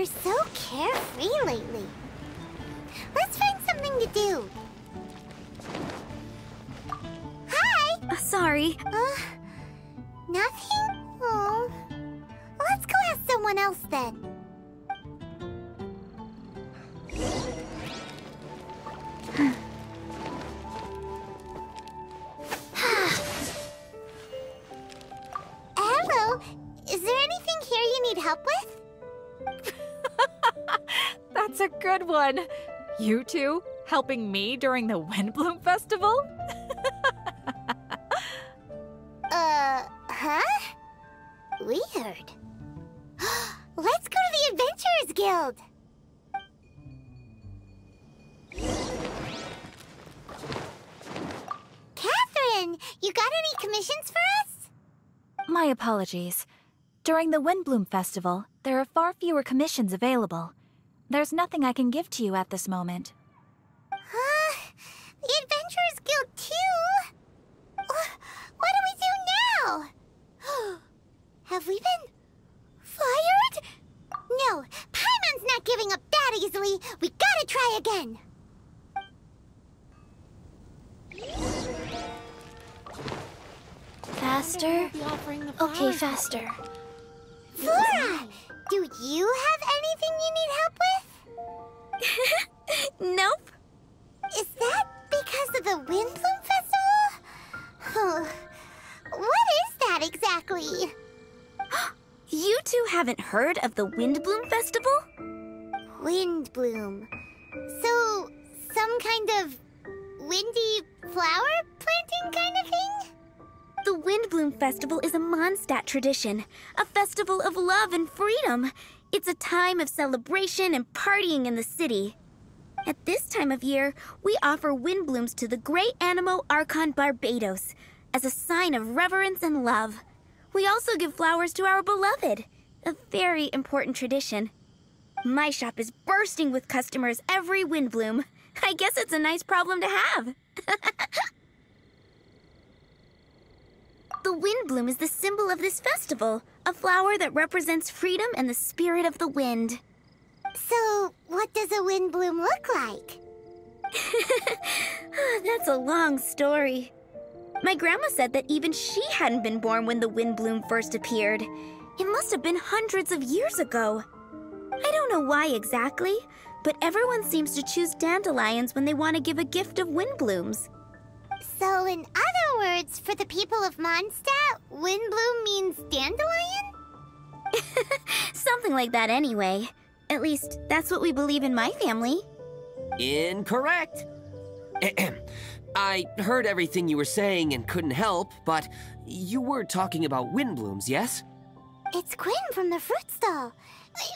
We're so carefree lately. Let's find something to do. Hi! Sorry. Nothing? Oh. Let's go ask someone else then. Hello. Is there anything here you need help with? That's a good one. You two helping me during the Windbloom Festival? Huh? Weird. Let's go to the Adventurers Guild. Catherine, you got any commissions for us? My apologies. During the Windbloom Festival, there are far fewer commissions available. There's nothing I can give to you at this moment. The Adventurers Guild too? What do we do now? Have we been fired? No, Paimon's not giving up that easily. We gotta try again. Faster? Okay, faster. Flora, do you have anything you need help with? Nope. Is that because of the Windbloom Festival? What is that exactly? You two haven't heard of the Windbloom Festival? Windbloom. So, some kind of windy flower planting kind of thing? The Windbloom Festival is a Mondstat tradition, a festival of love and freedom. It's a time of celebration and partying in the city. At this time of year, we offer windblooms to the great Animo Archon Barbados as a sign of reverence and love. We also give flowers to our beloved, a very important tradition. My shop is bursting with customers every Windbloom. I guess it's a nice problem to have. The Windbloom is the symbol of this festival, a flower that represents freedom and the spirit of the wind. So, what does a windbloom look like? That's a long story. My grandma said that even she hadn't been born when the Windbloom first appeared. It must have been hundreds of years ago. I don't know why exactly, but everyone seems to choose dandelions when they want to give a gift of windblooms. So, in other words, for the people of Mondstadt, windbloom means dandelion? Something like that anyway. At least, that's what we believe in my family. Incorrect. I heard everything you were saying and couldn't help, but you were talking about windblooms, yes? It's Quinn from the fruit stall.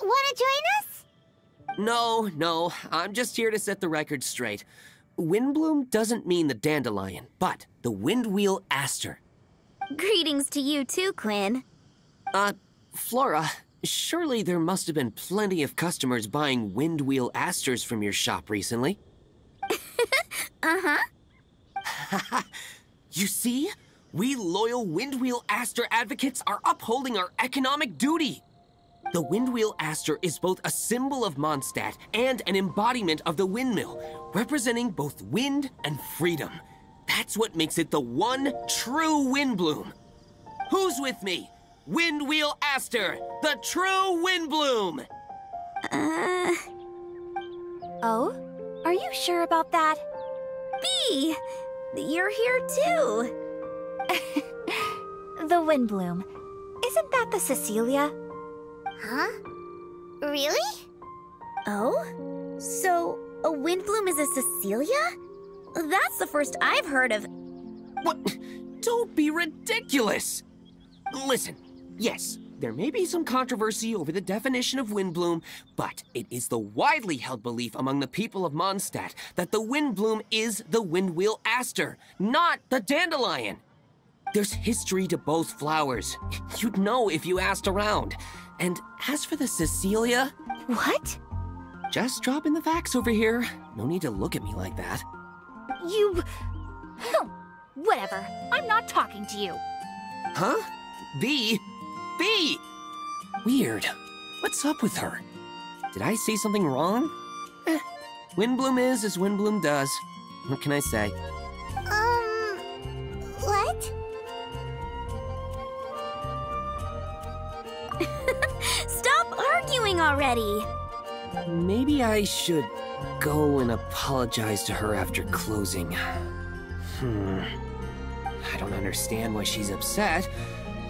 Wanna join us? No, I'm just here to set the record straight. Windbloom doesn't mean the dandelion, but the windwheel aster. Greetings to you too, Quinn. Flora, surely there must have been plenty of customers buying windwheel asters from your shop recently. Uh-huh. You see? We loyal windwheel aster advocates are upholding our economic duty. The windwheel aster is both a symbol of Mondstadt and an embodiment of the windmill, representing both wind and freedom. That's what makes it the one true windbloom. Who's with me? Windwheel aster, the true windbloom! Oh? Are you sure about that? Bee! You're here too! The Windbloom. Isn't that the Cecilia? Huh? Really? Oh? So, a Windbloom is a Cecilia? That's the first I've heard of. What? Don't be ridiculous! Listen, yes, there may be some controversy over the definition of windbloom, but it is the widely held belief among the people of Mondstadt that the windbloom is the windwheel aster, not the dandelion. There's history to both flowers. You'd know if you asked around. And as for the Cecilia... What? Just dropping the facts over here. No need to look at me like that. You... Whatever. I'm not talking to you. Huh? Bee? Bee! Weird. What's up with her? Did I say something wrong? Windbloom is as Windbloom does. What can I say? What? Stop arguing already! Maybe I should go and apologize to her after closing. I don't understand why she's upset,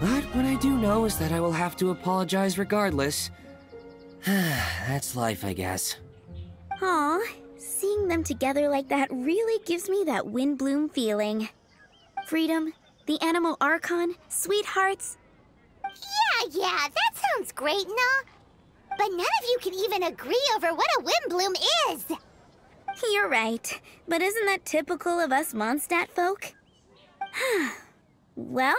but what I do know is that I will have to apologize regardless. That's life, I guess. Aw, seeing them together like that really gives me that Windbloom feeling. Freedom, the Animal Archon, sweethearts. Yeah, that sounds great and all. But none of you can even agree over what a Windbloom is. You're right, but isn't that typical of us Mondstat folk? Well,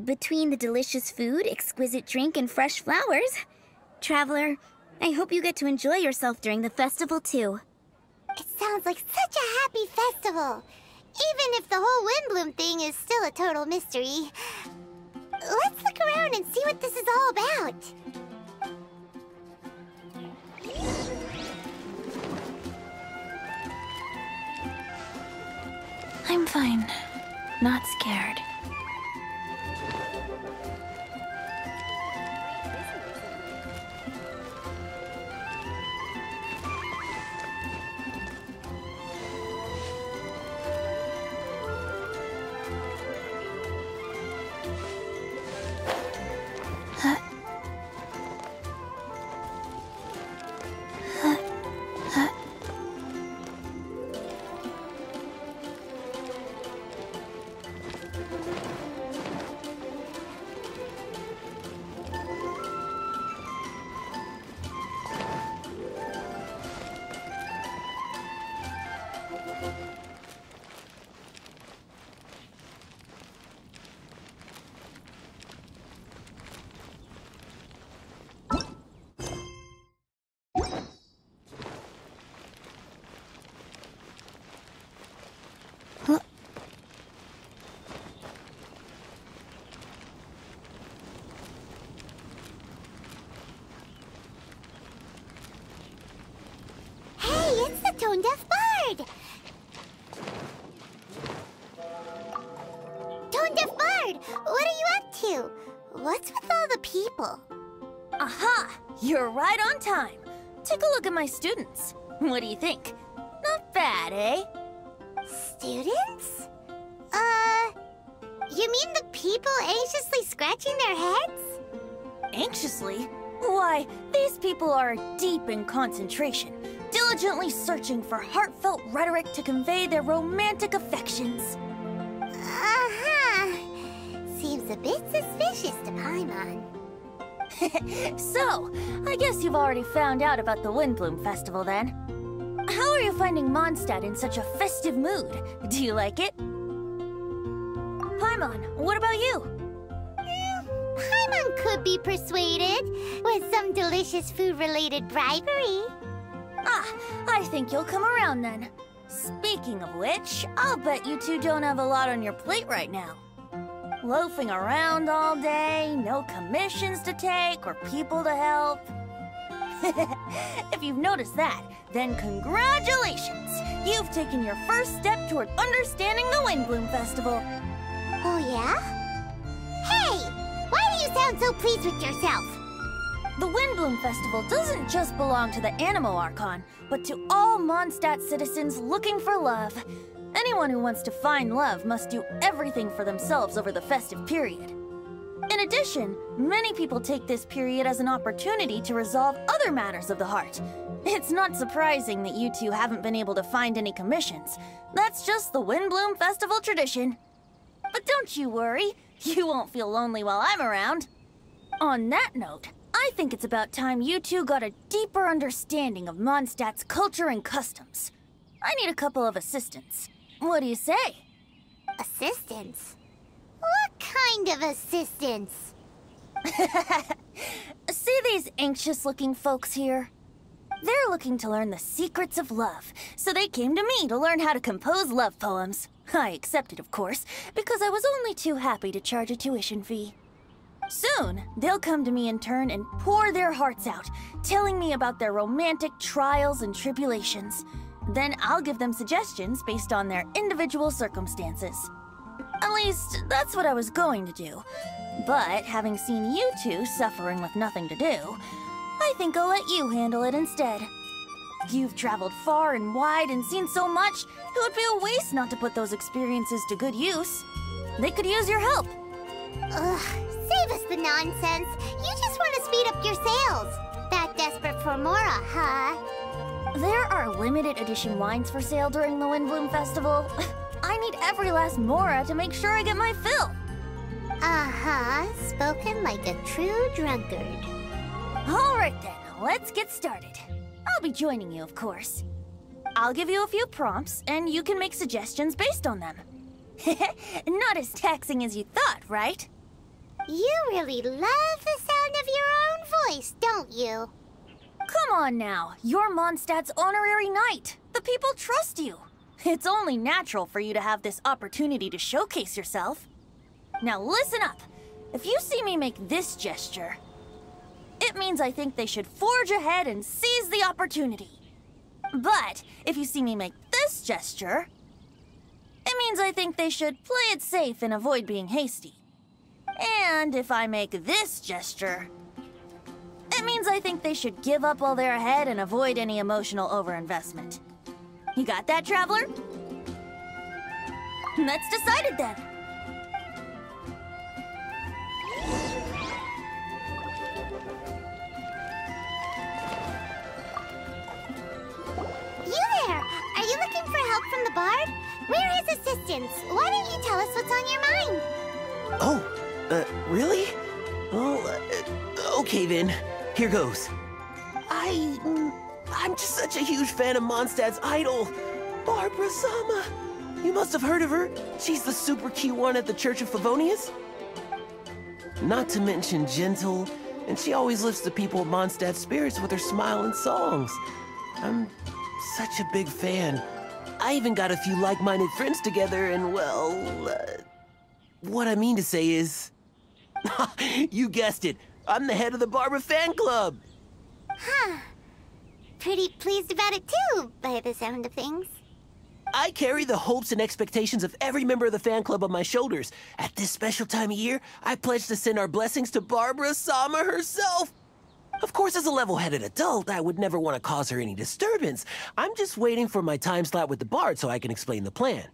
between the delicious food, exquisite drink, and fresh flowers, Traveler, I hope you get to enjoy yourself during the festival too. It sounds like such a happy festival, even if the whole Windbloom thing is still a total mystery. Let's look around and see what this is all about. I'm fine. Not scared. Tone-deaf Bard! Tone-deaf Bard! What are you up to? What's with all the people? Aha! You're right on time. Take a look at my students. What do you think? Not bad, eh? Students? You mean the people anxiously scratching their heads? Anxiously? Why, these people are deep in concentration, diligently searching for heartfelt rhetoric to convey their romantic affections. Uh-huh. Seems a bit suspicious to Paimon. So, I guess you've already found out about the Windbloom Festival then. How are you finding Mondstadt in such a festive mood? Do you like it? Paimon, what about you? Paimon could be persuaded with some delicious food-related bribery. Ah, I think you'll come around then. Speaking of which, I'll bet you two don't have a lot on your plate right now. Loafing around all day, no commissions to take or people to help. If you've noticed that, then congratulations! You've taken your first step toward understanding the Windbloom Festival. Oh yeah? Hey! Why do you sound so pleased with yourself? The Windbloom Festival doesn't just belong to the Animal Archon, but to all Mondstadt citizens looking for love. Anyone who wants to find love must do everything for themselves over the festive period. In addition, many people take this period as an opportunity to resolve other matters of the heart. It's not surprising that you two haven't been able to find any commissions. That's just the Windbloom Festival tradition. But don't you worry, you won't feel lonely while I'm around. On that note, I think it's about time you two got a deeper understanding of Mondstadt's culture and customs. I need a couple of assistants. What do you say? Assistance? What kind of assistance? See these anxious-looking folks here? They're looking to learn the secrets of love, so they came to me to learn how to compose love poems. I accepted, of course, because I was only too happy to charge a tuition fee. Soon, they'll come to me in turn and pour their hearts out, telling me about their romantic trials and tribulations. Then I'll give them suggestions based on their individual circumstances. At least, that's what I was going to do. But having seen you two suffering with nothing to do, I think I'll let you handle it instead. You've traveled far and wide and seen so much, it would be a waste not to put those experiences to good use. They could use your help. Ugh, save us the nonsense. You just want to speed up your sales. That desperate for Mora, huh? There are limited edition wines for sale during the Windbloom Festival. I need every last Mora to make sure I get my fill. Uh-huh, spoken like a true drunkard. All right then, let's get started. I'll be joining you, of course. I'll give you a few prompts, and you can make suggestions based on them. Not as taxing as you thought, right? You really love the sound of your own voice, don't you? Come on now, you're Mondstat's honorary knight. The people trust you. It's only natural for you to have this opportunity to showcase yourself. Now listen up. If you see me make this gesture, it means I think they should forge ahead and seize the opportunity. But if you see me make this gesture, it means I think they should play it safe and avoid being hasty. And if I make this gesture, it means I think they should give up while they're ahead and avoid any emotional overinvestment. You got that, traveler? That's decided then. You there! Are you looking for help from the bard? We're his assistants. Why don't you tell us what's on your mind? Oh, really? Well, okay then. Here goes. I'm just such a huge fan of Mondstad's idol, Barbara Sama. You must have heard of her. She's the super cute one at the Church of Favonius. Not to mention gentle, and she always lifts the people of Mondstad's spirits with her smile and songs. I'm such a big fan. I even got a few like-minded friends together, and well, what I mean to say is, you guessed it, I'm the head of the Barbara fan club. Huh. Pretty pleased about it too, by the sound of things. I carry the hopes and expectations of every member of the fan club on my shoulders. At this special time of year, I pledge to send our blessings to Barbara Sama herself. Of course, as a level-headed adult, I would never want to cause her any disturbance. I'm just waiting for my time slot with the bard so I can explain the plan.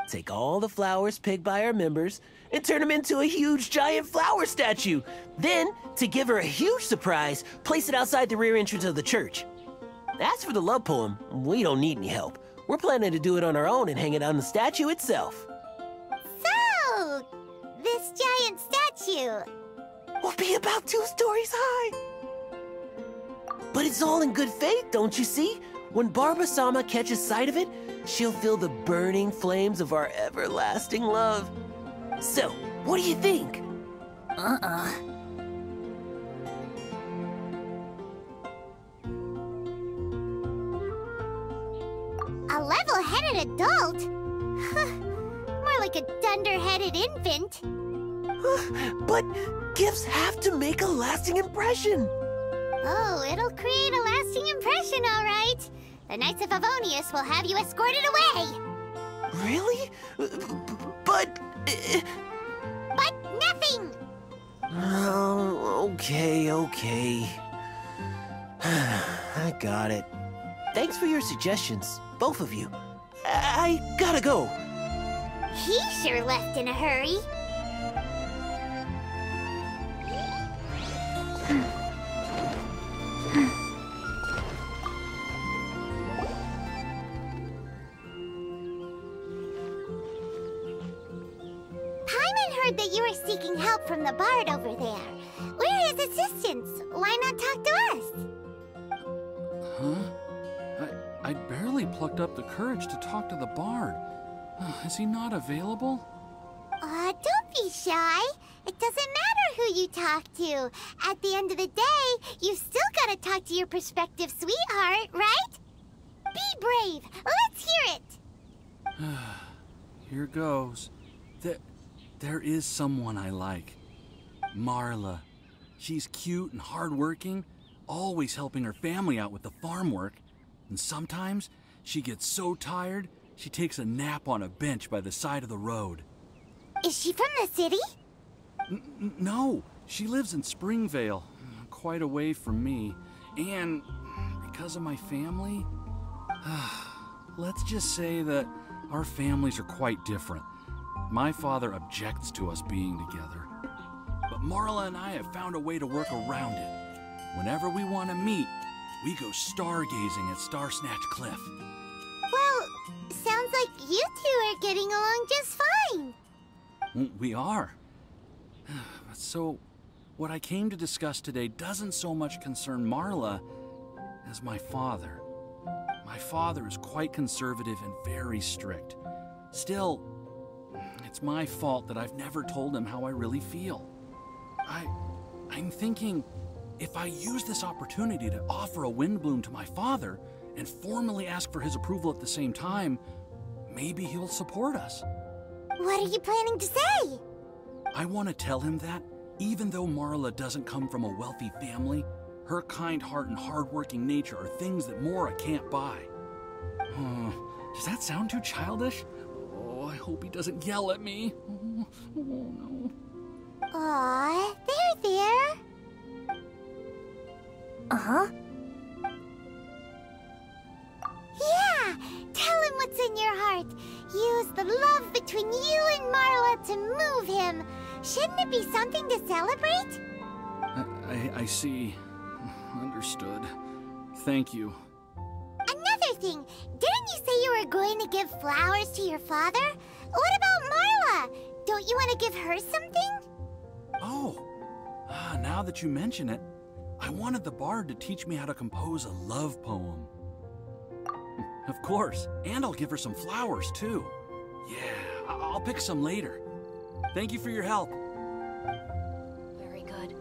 Take all the flowers picked by our members and turn them into a huge giant flower statue. Then, to give her a huge surprise, place it outside the rear entrance of the church. As for the love poem, we don't need any help. We're planning to do it on our own and hang it on the statue itself. So, this giant statue will be about 2 stories high. But it's all in good faith, don't you see? When Barbara Sama catches sight of it, she'll feel the burning flames of our everlasting love. So, what do you think? A level-headed adult? More like a dunder-headed infant. But gifts have to make a lasting impression. Oh, it'll create a lasting impression, all right. The Knights of Favonius will have you escorted away. Really? But... But nothing! Oh, okay. I got it. Thanks for your suggestions, both of you. I gotta go. He sure left in a hurry. Heard that you were seeking help from the bard over there. We're his assistants. Why not talk to us? Huh? I barely plucked up the courage to talk to the bard. Is he not available? Don't be shy. It doesn't matter who you talk to. At the end of the day, you've still got to talk to your prospective sweetheart, right? Be brave. Let's hear it. Here goes. There is someone I like. Marla. She's cute and hardworking, always helping her family out with the farm work. And sometimes she gets so tired, she takes a nap on a bench by the side of the road. Is she from the city? No, she lives in Springvale, quite away from me. And because of my family, let's just say that our families are quite different. My father objects to us being together. But Marla and I have found a way to work around it. Whenever we want to meet, we go stargazing at Star Snatch Cliff. Well, sounds like you two are getting along just fine. We are. So, what I came to discuss today doesn't so much concern Marla as my father. My father is quite conservative and very strict. Still, it's my fault that I've never told him how I really feel. I'm thinking, if I use this opportunity to offer a Windbloom to my father and formally ask for his approval at the same time, maybe he'll support us. What are you planning to say? I want to tell him that, even though Marla doesn't come from a wealthy family, her kind heart and hardworking nature are things that Mora can't buy. Does that sound too childish? Oh, I hope he doesn't yell at me. Oh no. Aw, there. Uh-huh. Yeah, tell him what's in your heart. Use the love between you and Marla to move him. Shouldn't it be something to celebrate? I see. Understood. Thank you. Another thing, didn't you say you were going to give flowers to your father? What about Marla? Don't you want to give her something? Oh, now that you mention it, I wanted the bard to teach me how to compose a love poem. Of course, and I'll give her some flowers too. Yeah, I'll pick some later. Thank you for your help. Very good.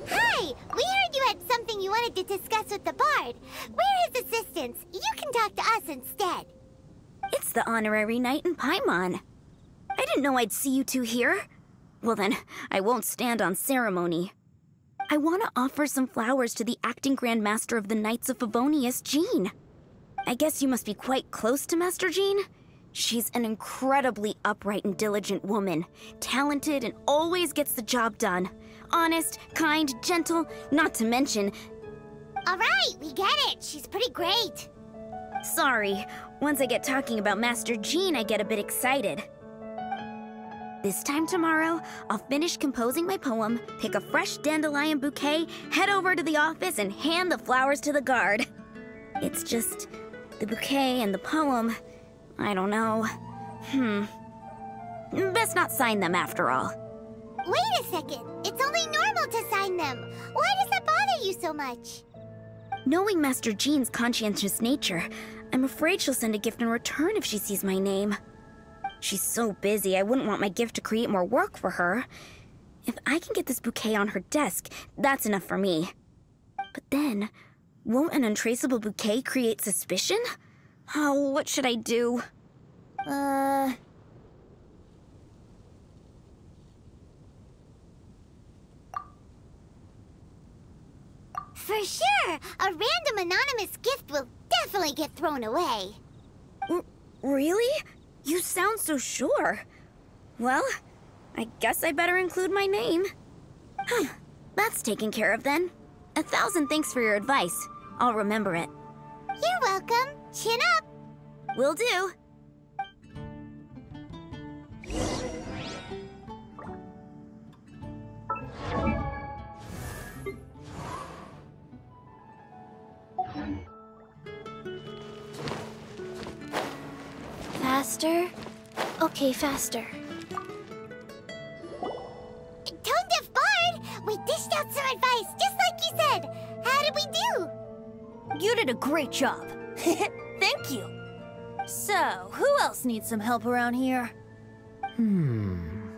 Hi! We heard you had something you wanted to discuss with the bard. We're his assistants. You can talk to us instead. It's the honorary knight in Paimon. I didn't know I'd see you two here. Well then, I won't stand on ceremony. I want to offer some flowers to the acting Grand Master of the Knights of Favonius, Jean. I guess you must be quite close to Master Jean? She's an incredibly upright and diligent woman, talented and always gets the job done. Honest, kind, gentle, not to mention... All right, we get it. She's pretty great. Sorry, once I get talking about Master Jean, I get a bit excited. This time tomorrow, I'll finish composing my poem, pick a fresh dandelion bouquet, head over to the office, and hand the flowers to the guard. It's just the bouquet and the poem, I don't know. Best not sign them after all. Wait a second. It's only normal to sign them. Why does that bother you so much? Knowing Master Jean's conscientious nature, I'm afraid she'll send a gift in return if she sees my name. She's so busy, I wouldn't want my gift to create more work for her. If I can get this bouquet on her desk, that's enough for me. But then, won't an untraceable bouquet create suspicion? Oh, what should I do? For sure, a random anonymous gift will definitely get thrown away. Really? You sound so sure. Well, I guess I better include my name. That's taken care of then. 1,000 thanks for your advice. I'll remember it. You're welcome. Chin up. Will do. Faster? Okay, faster. Tone-deaf Bard! We dished out some advice, just like you said. How did we do? You did a great job. Thank you. So, who else needs some help around here?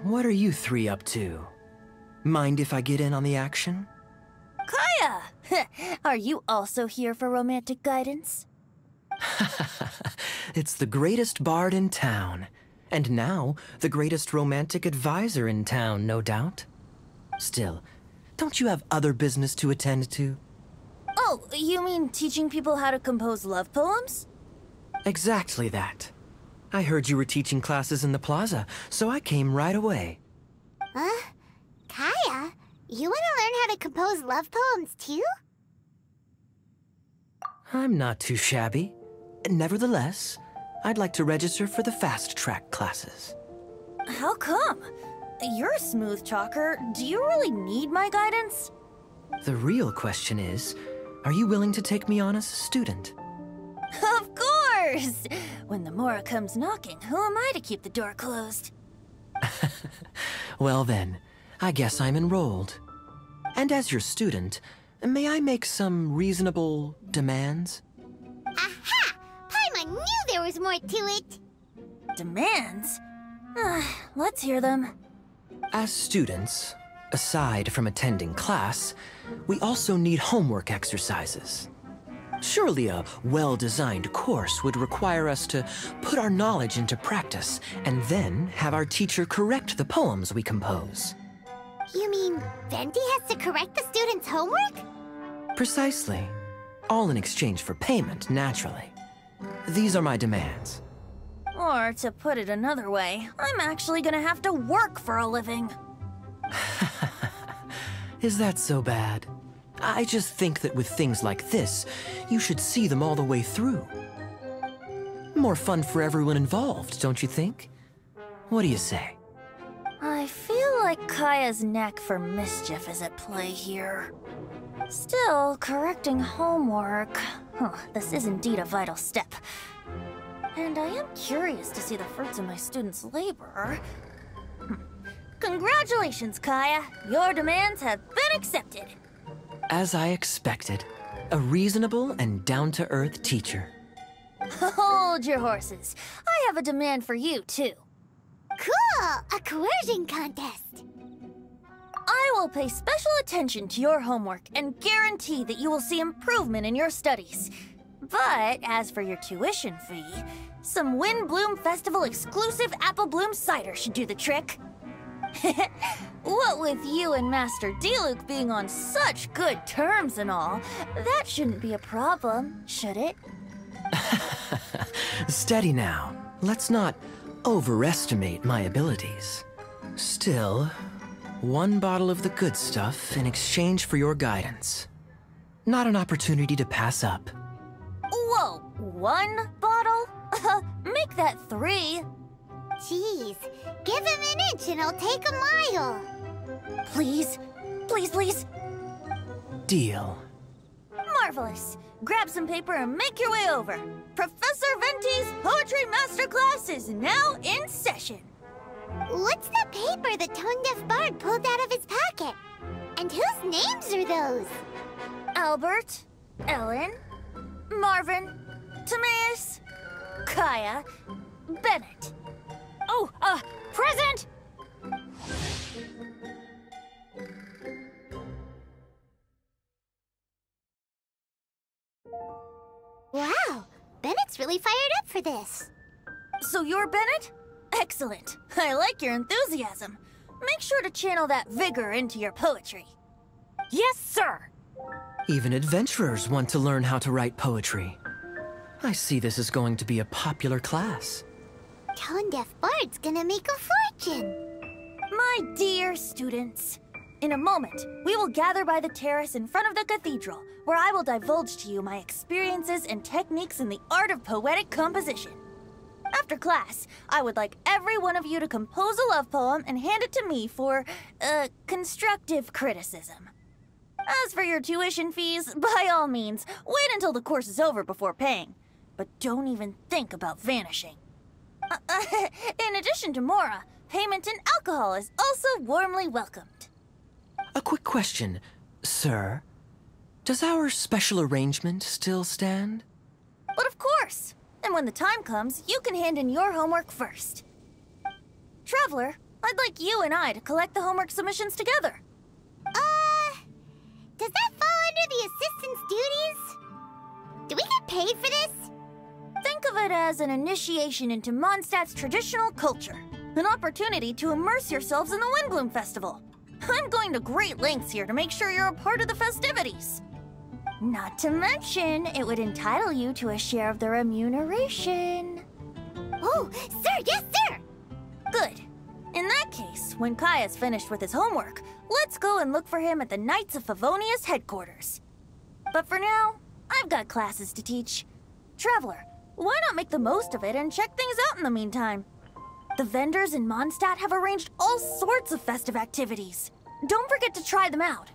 What are you three up to? Mind if I get in on the action? Kaya! Are you also here for romantic guidance? It's the greatest bard in town. And now, the greatest romantic advisor in town, no doubt. Still, don't you have other business to attend to? Oh, you mean teaching people how to compose love poems? Exactly that. I heard you were teaching classes in the plaza, so I came right away. Huh? Kaya, you want to learn how to compose love poems too? I'm not too shabby. Nevertheless, I'd like to register for the fast-track classes. How come? You're a smooth talker. Do you really need my guidance? The real question is, are you willing to take me on as a student? Of course! When the Mora comes knocking, who am I to keep the door closed? Well then, I guess I'm enrolled. And as your student, may I make some reasonable demands? Aha! Paimon knew there was more to it! Demands? Let's hear them. As students, aside from attending class, we also need homework exercises. Surely a well-designed course would require us to put our knowledge into practice and then have our teacher correct the poems we compose. You mean Venti has to correct the students' homework? Precisely. All in exchange for payment, naturally. These are my demands. Or, to put it another way, I'm actually gonna have to work for a living. Is that so bad? I just think that with things like this, you should see them all the way through. More fun for everyone involved, don't you think? What do you say? I feel like Kaya's knack for mischief is at play here. Still, correcting homework... this is indeed a vital step. And I am curious to see the fruits of my students' labor. Congratulations, Kaya! Your demands have been accepted! As I expected, a reasonable and down-to-earth teacher. Hold your horses. I have a demand for you, too. Cool! A coercion contest! I will pay special attention to your homework and guarantee that you will see improvement in your studies. But as for your tuition fee, some Wind Bloom Festival exclusive Apple Bloom cider should do the trick. What with you and Master Diluc being on such good terms and all, that shouldn't be a problem, should it? Steady now. Let's not overestimate my abilities. Still, one bottle of the good stuff in exchange for your guidance. Not an opportunity to pass up. Whoa, one bottle? Make that 3. Jeez, give him an inch and he'll take a mile. Please, please, please. Deal. Marvelous. Grab some paper and make your way over. Professor Venti's Poetry Masterclass is now in session. What's the paper the tone-deaf bard pulled out of his pocket? And whose names are those? Albert, Ellen, Marvin, Timaeus, Kaya, Bennett. Oh, present! Wow, Bennett's really fired up for this. So you're Bennett? Excellent. I like your enthusiasm. Make sure to channel that vigor into your poetry. Yes, sir! Even adventurers want to learn how to write poetry. I see this is going to be a popular class. Tone-deaf bard's gonna make a fortune. My dear students, in a moment, we will gather by the terrace in front of the cathedral, where I will divulge to you my experiences and techniques in the art of poetic composition. After class, I would like every one of you to compose a love poem and hand it to me for, constructive criticism. As for your tuition fees, by all means, wait until the course is over before paying. But don't even think about vanishing. In addition to Mora, payment in alcohol is also warmly welcomed. A quick question, sir. Does our special arrangement still stand? But of course! And when the time comes, you can hand in your homework first. Traveler, I'd like you and I to collect the homework submissions together. Does that fall under the assistant's duties? Do we get paid for this? Think of it as an initiation into Mondstadt's traditional culture. An opportunity to immerse yourselves in the Windbloom Festival. I'm going to great lengths here to make sure you're a part of the festivities. Not to mention, it would entitle you to a share of the remuneration. Oh, sir, yes, sir! Good. In that case, when Kaya's finished with his homework, let's go and look for him at the Knights of Favonius headquarters. But for now, I've got classes to teach. Traveler, why not make the most of it and check things out in the meantime? The vendors in Mondstadt have arranged all sorts of festive activities. Don't forget to try them out.